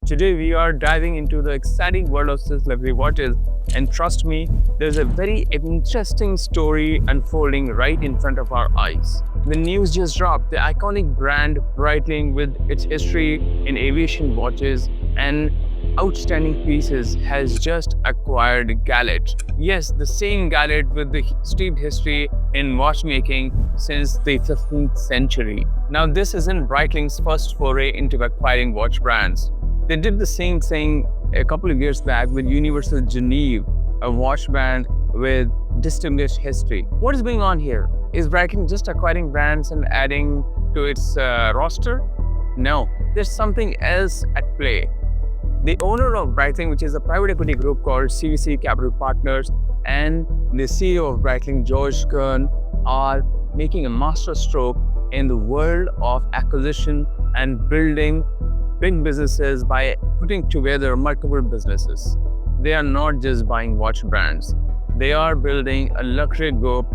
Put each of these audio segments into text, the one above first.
Today we are diving into the exciting world of Swiss luxury watches, and trust me, there's a very interesting story unfolding right in front of our eyes. The news just dropped. The iconic brand Breitling, with its history in aviation watches and outstanding pieces, has just acquired Gallet. Yes, the same Gallet with the steep history in watchmaking since the 15th century. Now, this isn't Breitling's first foray into acquiring watch brands. They did the same thing a couple of years back with Universal Genève, a watch brand with distinguished history. What is going on here? Is Breitling just acquiring brands and adding to its roster? No, there's something else at play. The owner of Breitling, which is a private equity group called CVC Capital Partners, and the CEO of Breitling, George Kern, are making a masterstroke in the world of acquisition and building big businesses by putting together multiple businesses. They are not just buying watch brands. They are building a luxury group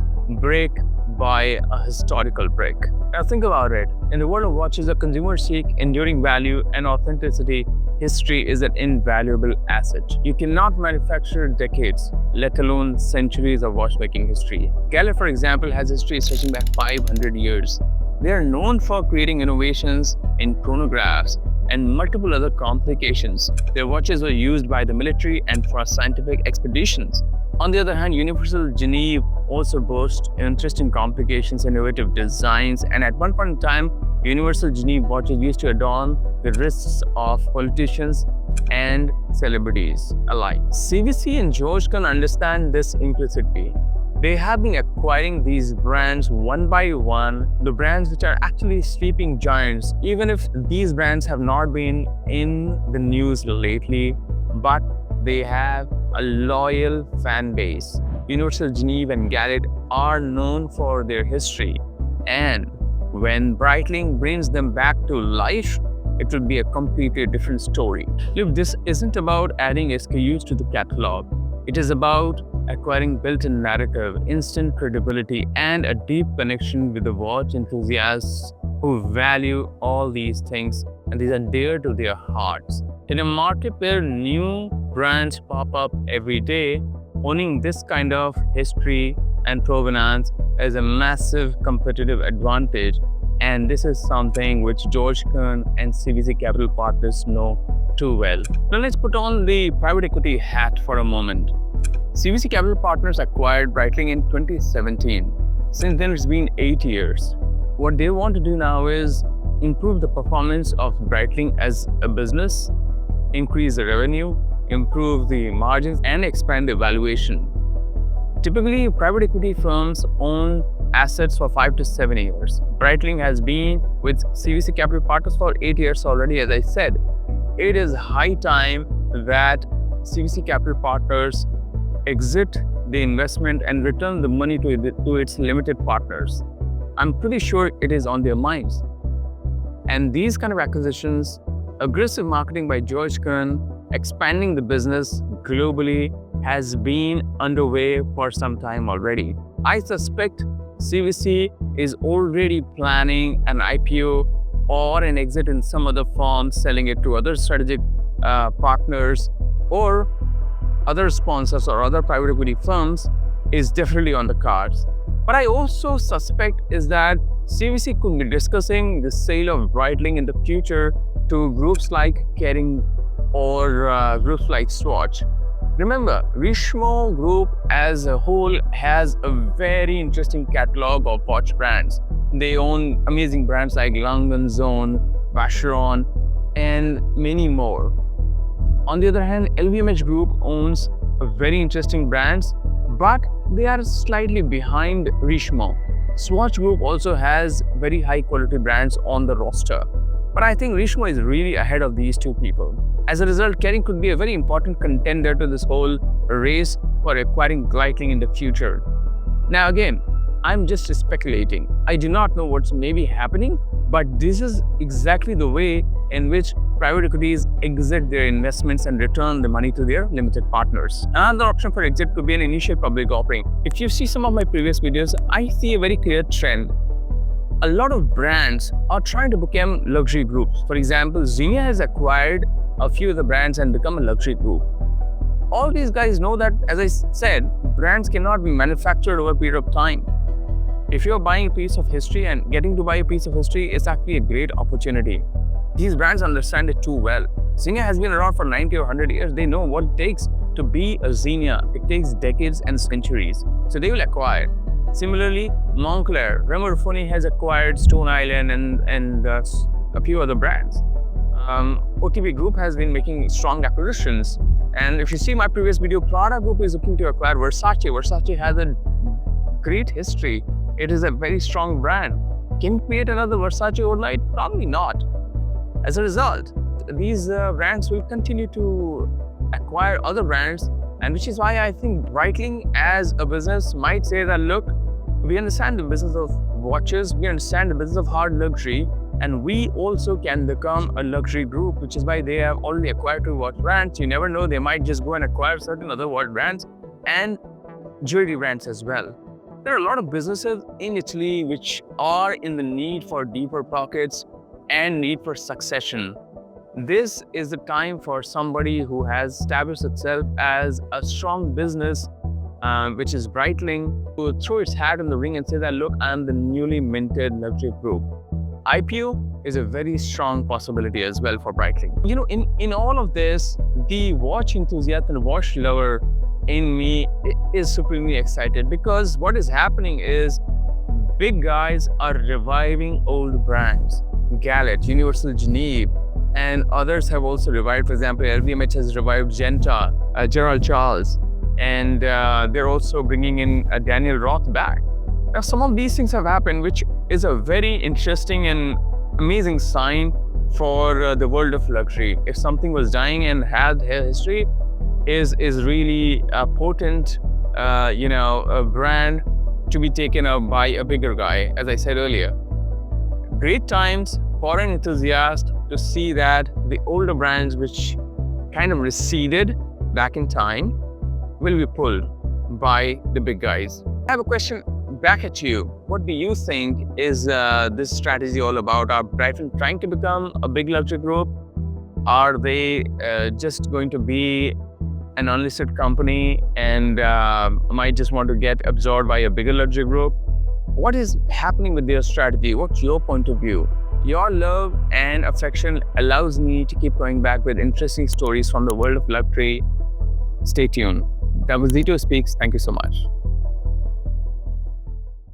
brick by a historical brick. Now think about it. In the world of watches, the consumers seek enduring value and authenticity. History is an invaluable asset. You cannot manufacture decades, let alone centuries of watchmaking history. Gallet, for example, has history stretching back 500 years. They are known for creating innovations in chronographs and multiple other complications. Their watches were used by the military and for scientific expeditions. On the other hand, Universal Genève also boasts interesting complications, innovative designs, and at one point in time, Universal Genève watches used to adorn the wrists of politicians and celebrities alike. CVC and George can understand this implicitly. They have been acquiring these brands one by one, the brands which are actually sleeping giants, even if these brands have not been in the news lately, but they have a loyal fan base. Universal Genève and Gallet are known for their history, and when Breitling brings them back to life, it will be a completely different story. Look, this isn't about adding SKUs to the catalog. It is about acquiring built-in narrative, instant credibility, and a deep connection with the watch enthusiasts who value all these things, and these are dear to their hearts. In a market where new brands pop up every day, owning this kind of history and provenance is a massive competitive advantage, and this is something which George Kern and CVC Capital Partners know too well. Now let's put on the private equity hat for a moment. CVC Capital Partners acquired Breitling in 2017. Since then, it's been 8 years. What they want to do now is improve the performance of Breitling as a business, increase the revenue, improve the margins, and expand the valuation. Typically, private equity firms own assets for 5 to 7 years. Breitling has been with CVC Capital Partners for 8 years already, as I said. It is high time that CVC Capital Partners exit the investment and return the money to its limited partners. I'm pretty sure it is on their minds. And these kind of acquisitions, aggressive marketing by George Kern, expanding the business globally, has been underway for some time already. I suspect CVC is already planning an IPO or an exit in some other form, selling it to other strategic partners or other sponsors or other private equity firms is definitely on the cards. But I also suspect is that CVC could be discussing the sale of Breitling in the future to groups like Kering or groups like Swatch. Remember, Richemont Group as a whole has a very interesting catalog of watch brands. They own amazing brands like Lange & Söhne, Vacheron, and many more. On the other hand, LVMH Group owns very interesting brands, but they are slightly behind Richemont. Swatch Group also has very high quality brands on the roster. But I think Richemont is really ahead of these two people. As a result, Kering could be a very important contender to this whole race for acquiring Breitling in the future. Now again, I'm just speculating. I do not know what's maybe happening, but this is exactly the way in which private equities exit their investments and return the money to their limited partners. Another option for exit could be an initial public offering. If you see some of my previous videos, I see a very clear trend. A lot of brands are trying to become luxury groups. For example, Zegna has acquired a few of the brands and become a luxury group. All these guys know that, as I said, brands cannot be manufactured over a period of time. If you're buying a piece of history and getting to buy a piece of history is actually a great opportunity. These brands understand it too well. Xenia has been around for 90 or 100 years. They know what it takes to be a Xenia. It takes decades and centuries. So they will acquire. Similarly, Moncler, Remo Ruffini has acquired Stone Island and a few other brands. OTB Group has been making strong acquisitions. And if you see my previous video, Prada Group is looking to acquire Versace. Versace has a great history. It is a very strong brand. Can we create another Versace overnight? Probably not. As a result, these brands will continue to acquire other brands, and which is why I think Breitling as a business might say that, look, we understand the business of watches, we understand the business of hard luxury, and we also can become a luxury group, which is why they have already acquired 2 watch brands. You never know, they might just go and acquire certain other watch brands and jewelry brands as well. There are a lot of businesses in Italy which are in the need for deeper pockets and need for succession. This is the time for somebody who has established itself as a strong business, which is Breitling, to throw its hat in the ring and say that, look, I'm the newly minted luxury group. IPO is a very strong possibility as well for Breitling. You know, in all of this, the watch enthusiast and watch lover in me is supremely excited, because what is happening is big guys are reviving old brands. Gallet, Universal Geneve, and others have also revived. For example, LVMH has revived Genta, Gerald Charles, and they're also bringing in Daniel Roth back. Now, some of these things have happened, which is a very interesting and amazing sign for the world of luxury. If something was dying and had a history, is really a potent, a brand to be taken up by a bigger guy, as I said earlier. Great times for an enthusiast to see that the older brands which kind of receded back in time will be pulled by the big guys. I have a question back at you. What do you think is this strategy all about? Are Breitling trying to become a big luxury group? Are they just going to be an unlisted company and might just want to get absorbed by a bigger luxury group? What is happening with their strategy? What's your point of view? Your love and affection allows me to keep going back with interesting stories from the world of luxury. Stay tuned. That was Deto Speaks. Thank you so much.